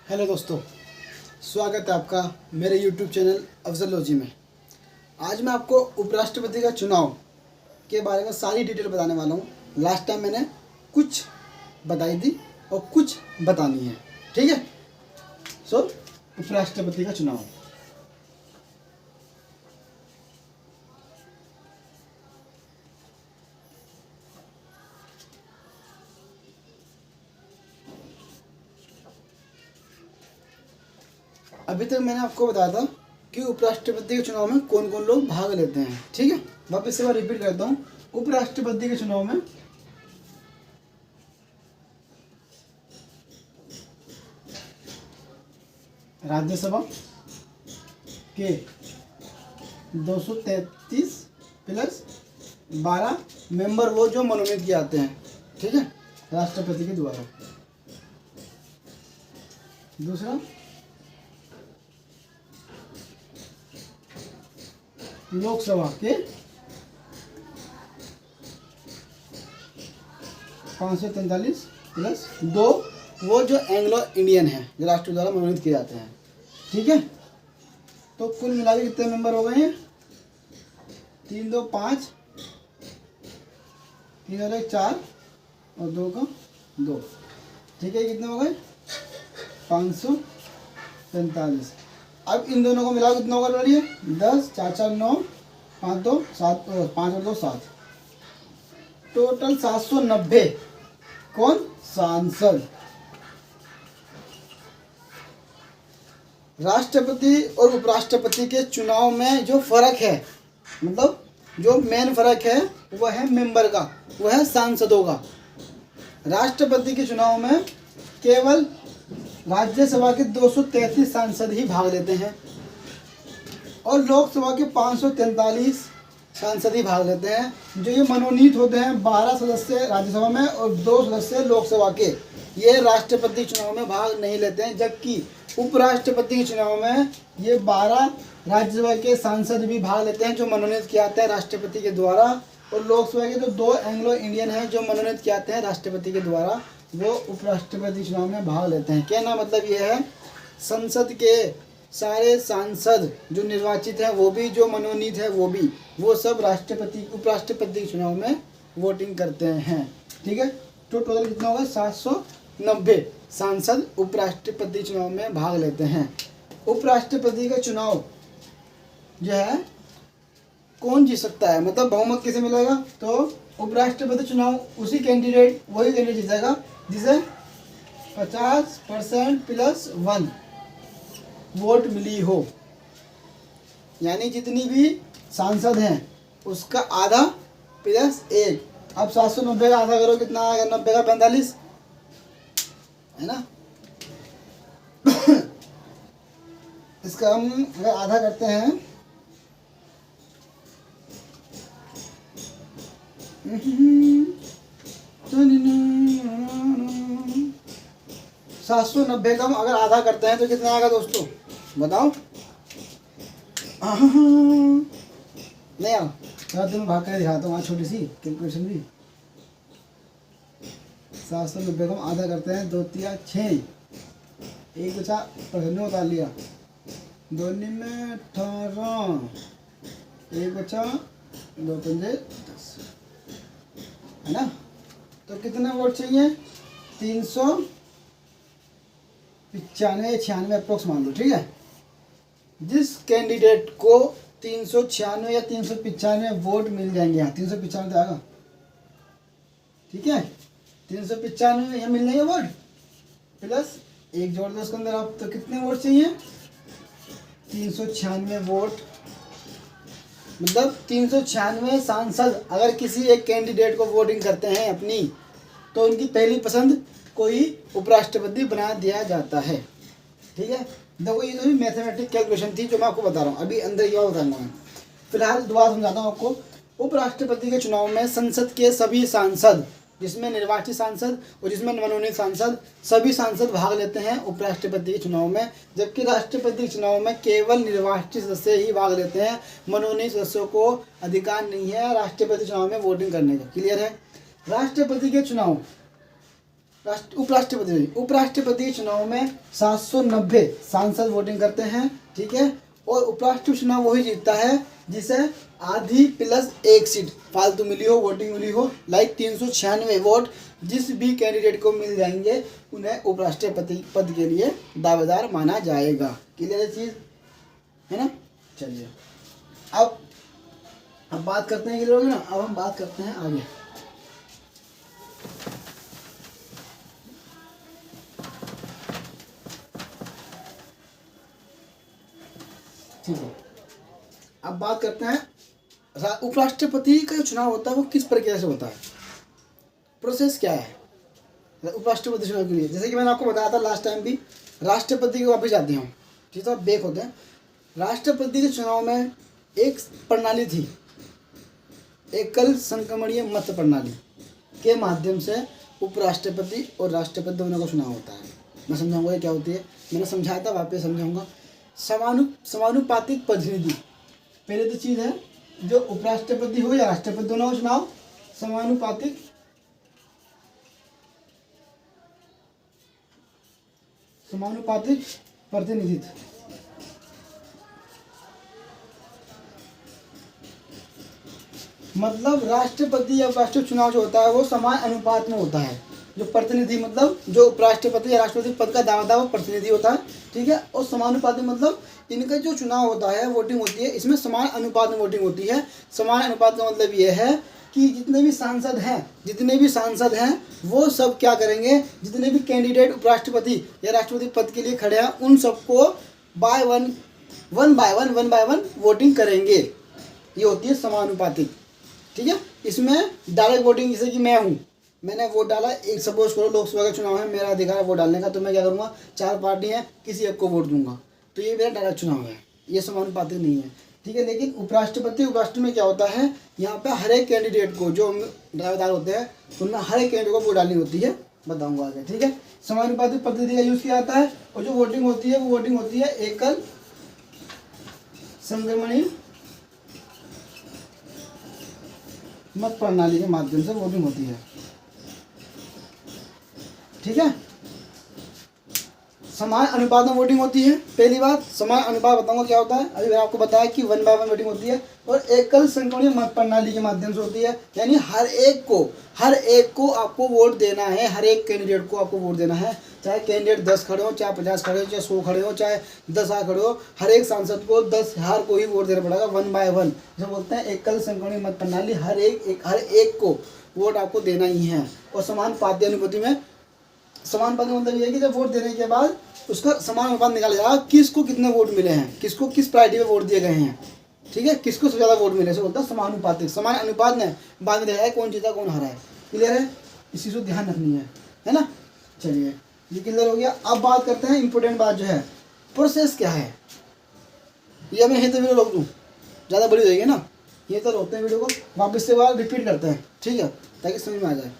Hello दोस्तों, स्वागत है आपका मेरे यूट्यूब चैनल अफजलॉजी में। आज मैं आपको उपराष्ट्रपति का चुनाव के बारे में सारी डिटेल बताने वाला हूँ। लास्ट टाइम मैंने कुछ बताई थी और कुछ बतानी है, ठीक है। सो उपराष्ट्रपति का चुनाव, अभी तक मैंने आपको बताया था कि उपराष्ट्रपति के चुनाव में कौन कौन लोग भाग लेते हैं, ठीक है। वापस से मैं रिपीट करता हूँ। उपराष्ट्रपति के चुनाव में राज्यसभा के 233 प्लस 12 मेंबर वो जो मनोनीत किए जाते हैं, ठीक है, राष्ट्रपति के द्वारा। दूसरा, लोकसभा के 543 प्लस 2 वो जो एंग्लो इंडियन है, जो राष्ट्र द्वारा मनोनीत किए जाते हैं, ठीक है। तो कुल मिला के कितने मेंबर हो गए हैं? 3 2 5, 3 और 1 4 और 2 का 2, ठीक है। कितने हो गए? 545। अब इन दोनों को मिलाओ, कितना होगा? बोलिए। 10 4 4 9, 5 2 7, 5 और 2 7, टोटल 790 कौन? सांसद। राष्ट्रपति और उपराष्ट्रपति के चुनाव में जो फर्क है, मतलब जो मेन फर्क है वह है मेंबर का, वह है सांसदों का। राष्ट्रपति के चुनाव में केवल राज्यसभा के 233 सांसद ही भाग लेते हैं और लोकसभा के 543 सांसद ही भाग लेते हैं। जो ये मनोनीत होते हैं 12 सदस्य राज्यसभा में और 2 सदस्य लोकसभा के, ये राष्ट्रपति चुनाव में भाग नहीं लेते हैं। जबकि उपराष्ट्रपति के चुनाव में ये 12 राज्यसभा के सांसद भी भाग लेते हैं जो मनोनीत किए जाते हैं राष्ट्रपति के द्वारा, और लोकसभा के जो 2 एंग्लो इंडियन हैं जो मनोनीत किए जाते हैं राष्ट्रपति के द्वारा, वो उपराष्ट्रपति चुनाव में भाग लेते हैं। कहना मतलब ये है, संसद के सारे सांसद जो निर्वाचित हैं वो भी, जो मनोनीत है वो भी, वो सब राष्ट्रपति उपराष्ट्रपति के चुनाव में वोटिंग करते हैं, ठीक है। तो टोटल कितना होगा? 790 सांसद उपराष्ट्रपति चुनाव में भाग लेते हैं। उपराष्ट्रपति का चुनाव जो है कौन जीत सकता है, मतलब बहुमत किसे मिलेगा? तो उपराष्ट्रपति चुनाव वही कैंडिडेट जीतेगा जिसे 50% प्लस 1 वोट मिली हो, यानी जितनी भी सांसद हैं उसका आधा प्लस 1। अब 790 का आधा करो, कितना आएगा? 90 का 45, है ना। इसका हम अगर आधा करते हैं 790 का हम अगर आधा करते हैं तो कितना आएगा दोस्तों? बताओ। नहीं आओ, तुम्हें भाग कर दिखाता हूँ, छोटी सी कैलकुलेशन भी। 790 को हम आधा करते हैं, 2 3 6, एक बचा पढ़ने उतार लिया, 2 में 18, एक बचा 2 पंजे 10, है ना। तो कितने वोट चाहिए? 395 अप्रोक्स मान लो, ठीक है। जिस कैंडिडेट को 396 या 395 वोट मिल जाएंगे, यहाँ 395 तो आएगा, ठीक है। 395 यहाँ मिल जाएंगे वोट, प्लस 1 जोड़ दो उसके अंदर आप, तो कितने वोट चाहिए? 396 वोट, मतलब 396 सांसद अगर किसी एक कैंडिडेट को वोटिंग करते हैं अपनी, तो उनकी पहली पसंद कोई उपराष्ट्रपति बना दिया जाता है, ठीक है। देखो ये जो मैथमेटिक कैलकुलेशन थी जो मैं आपको बता रहा हूँ, अभी अंदर क्या बताऊंगा मैं। फिलहाल दोबारा समझाता हूँ आपको। उपराष्ट्रपति के चुनाव में संसद के सभी सांसद, जिसमें निर्वाचित सांसद और जिसमें मनोनीत सांसद, सभी सांसद भाग लेते हैं उपराष्ट्रपति के चुनाव में। जबकि राष्ट्रपति के चुनाव में केवल निर्वाचित सदस्य ही भाग लेते हैं, मनोनीत सदस्यों को अधिकार नहीं है राष्ट्रपति चुनाव में वोटिंग करने का। क्लियर है? राष्ट्रपति के चुनाव उपराष्ट्रपति के चुनाव में 790 सांसद वोटिंग करते हैं, ठीक है। और उपराष्ट्रपति चुनाव वही जीतता है जिसे आधी प्लस एक सीट फालतू मिली हो, वोटिंग मिली हो, लाइक 396 वोट जिस भी कैंडिडेट को मिल जाएंगे उन्हें उपराष्ट्रपति पद के लिए दावेदार माना जाएगा। क्लियर है चीज़, है ना। चलिए अब बात करते हैं, क्लियर होगी ना। अब हम बात करते हैं आगे। ठीक है, अब बात करते हैं उपराष्ट्रपति का जो चुनाव होता है वो किस प्रक्रिया से होता है, प्रोसेस क्या है उपराष्ट्रपति चुनाव के लिए। जैसे कि मैंने आपको बताया था लास्ट टाइम भी, राष्ट्रपति के वापस जाते हैं, ठीक है, बेक होते हैं। राष्ट्रपति के चुनाव में एक प्रणाली थी, एकल संक्रमणीय मत प्रणाली के माध्यम से उपराष्ट्रपति और राष्ट्रपति दोनों का चुनाव होता है। मैं समझाऊंगा ये क्या होती है, मैंने समझाया था, वापस समझाऊंगा। समानुपातिक प्रतिनिधि, पहले तो चीज़ है जो उपराष्ट्रपति हो या राष्ट्रपति दोनों का चुनाव समानुपातिक प्रतिनिधित्व। मतलब राष्ट्रपति या राष्ट्रपति चुनाव जो होता है वो समान अनुपात में होता है। जो प्रतिनिधि मतलब जो उपराष्ट्रपति या राष्ट्रपति पद का दावेदार वो प्रतिनिधि होता है, ठीक है। और समानुपाती मतलब इनका जो चुनाव होता है, वोटिंग होती है, इसमें समान अनुपात में वोटिंग होती है। समान अनुपात का मतलब ये है कि जितने भी सांसद हैं वो सब क्या करेंगे, जितने भी कैंडिडेट उपराष्ट्रपति या राष्ट्रपति पद के लिए खड़े हैं उन सबको वन बाय वन वोटिंग करेंगे। ये होती है समानुपातिक, ठीक है। इसमें डायरेक्ट वोटिंग, जैसे कि मैं हूँ, मैंने वोट डाला, एक सपोज करो लोकसभा का चुनाव है, मेरा अधिकार है वोट डालने का, तो मैं क्या करूँगा, 4 पार्टी हैं, किसी एक को वोट दूंगा, तो ये मेरा डायरेक्ट चुनाव है, ये समानुपातिक नहीं है, ठीक है। लेकिन उपराष्ट्रपति में क्या होता है, यहाँ पे हर एक कैंडिडेट को, जो दावेदार होते हैं उनमें हर एक कैंडिडेट को वोट डालनी होती है, बताऊँगा आगे, ठीक है। समानुपातिक पद्धति का यूज़ किया जाता है। और जो वोटिंग होती है वो वोटिंग होती है एकल संक्रमणीय मत प्रणाली के माध्यम से वोटिंग होती है, ठीक है। समान अनुपात में वोटिंग होती है। पहली बात, समान अनुपात बताऊंगा क्या होता है। अभी मैंने आपको बताया कि 1 बाय 1 वोटिंग होती है और एकल संक्रमणीय मत प्रणाली के माध्यम से होती है। यानी हर एक को आपको वोट देना है, हर एक कैंडिडेट को आपको वोट देना है। चाहे कैंडिडेट 10 खड़े हो, चाहे 50 खड़े हो, चाहे 100 खड़े हो, चाहे 10,000 खड़े हो, हर एक सांसद को 10,000 को ही वोट देना पड़ेगा, 1 बाय 1। जो बोलते हैं एकल संक्रमणीय मत प्रणाली, हर एक को वोट आपको देना ही है। और समान पाद्यानुपाती में, समान पद मतलब ये है कि जब वोट देने के बाद उसका समान अनुपात निकाला जाएगा, किसको कितने वोट मिले हैं, किसको किस प्रायोरिटी में वोट दिए गए हैं, ठीक है, किसको सबसे ज़्यादा वोट मिले, से बोलता है समानुपातिक। समान अनुपात में बाद में देखा है कौन जीता कौन हारा है। क्लियर है, इस चीज़ को ध्यान रखनी है ना। चलिए ये क्लियर हो गया। अब बात करते हैं इंपॉर्टेंट बात जो है, प्रोसेस क्या है। ये मैं यहीं तो वीडियो रोक दूँ, ज़्यादा बड़ी हो जाएगी ना, ये तो रोकते हैं वीडियो को, वापस से बार रिपीट करते हैं, ठीक है, ताकि समझ में आ जाए।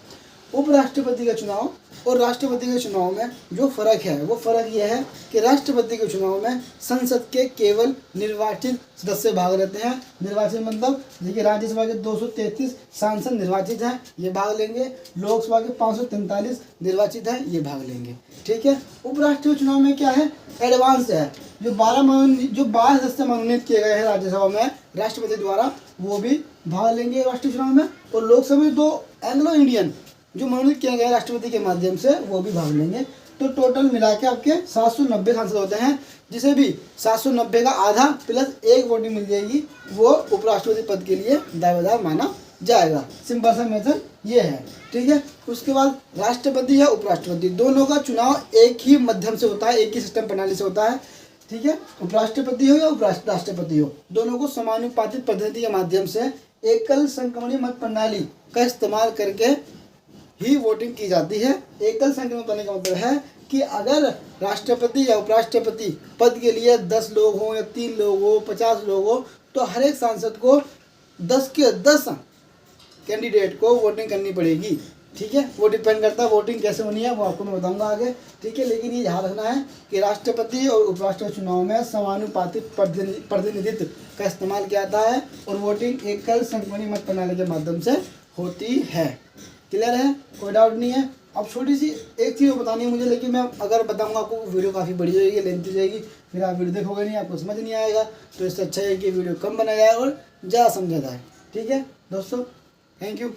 उपराष्ट्रपति का चुनाव और राष्ट्रपति के चुनाव में जो फ़र्क है वो फ़र्क यह है कि राष्ट्रपति के चुनाव में संसद के केवल निर्वाचित सदस्य भाग लेते हैं। निर्वाचित मतलब देखिए, राज्यसभा के 233 सांसद निर्वाचित हैं, ये भाग लेंगे। लोकसभा के 543 निर्वाचित हैं, ये भाग लेंगे, ठीक है। उपराष्ट्रपति चुनाव में क्या है, एडवांस है। जो 12 सदस्य मनोनीत किए गए हैं राज्यसभा में राष्ट्रपति द्वारा, वो भी भाग लेंगे राष्ट्रीय चुनाव में। और लोकसभा में 2 एंग्लो इंडियन जो मनोनीत किए गए राष्ट्रपति के माध्यम से, वो भी भाग लेंगे। तो टोटल मिला के आपके 790 सांसद होते हैं, जिसे भी 790 का आधा प्लस 1 वोटिंग मिल जाएगी, वो उपराष्ट्रपति पद के लिए दावेदार माना जाएगा। सिंपल सा मेथड ये है, ठीक है। उसके बाद राष्ट्रपति या उपराष्ट्रपति दोनों का चुनाव एक ही माध्यम से होता है, एक ही सिस्टम प्रणाली से होता है, ठीक है। उपराष्ट्रपति हो या उपराष्ट्रपति हो, दोनों को समानुपातिक पद्धति के माध्यम से एकल संक्रमणीय मत प्रणाली का इस्तेमाल करके ही वोटिंग की जाती है। एकल संक्रमण करने का मतलब है कि अगर राष्ट्रपति या उपराष्ट्रपति पद के लिए 10 लोग हों या 3 लोग हो, 50 लोग हो, तो हर एक सांसद को 10 के 10 कैंडिडेट को वोटिंग करनी पड़ेगी, ठीक है। वो डिपेंड करता है वोटिंग कैसे होनी है, वो आपको मैं बताऊंगा आगे, ठीक है। लेकिन ये ध्यान रखना है कि राष्ट्रपति और उपराष्ट्रपति चुनाव में समानुपातिक प्रतिनिधित्व का इस्तेमाल किया जाता है और वोटिंग एकल संक्रमणीय मत प्रणाली के माध्यम से होती है। क्लियर है, कोई डाउट नहीं है। अब छोटी सी एक चीज़ बतानी है मुझे, लेकिन मैं अगर बताऊंगा आपको वीडियो काफ़ी बड़ी हो जाएगी, लेंथी हो जाएगी, फिर आप वीडियो देखोगे नहीं, आपको समझ नहीं आएगा। तो इससे अच्छा है कि वीडियो कम बनाया जाए और ज़्यादा समझा जाए। ठीक है दोस्तों, थैंक यू।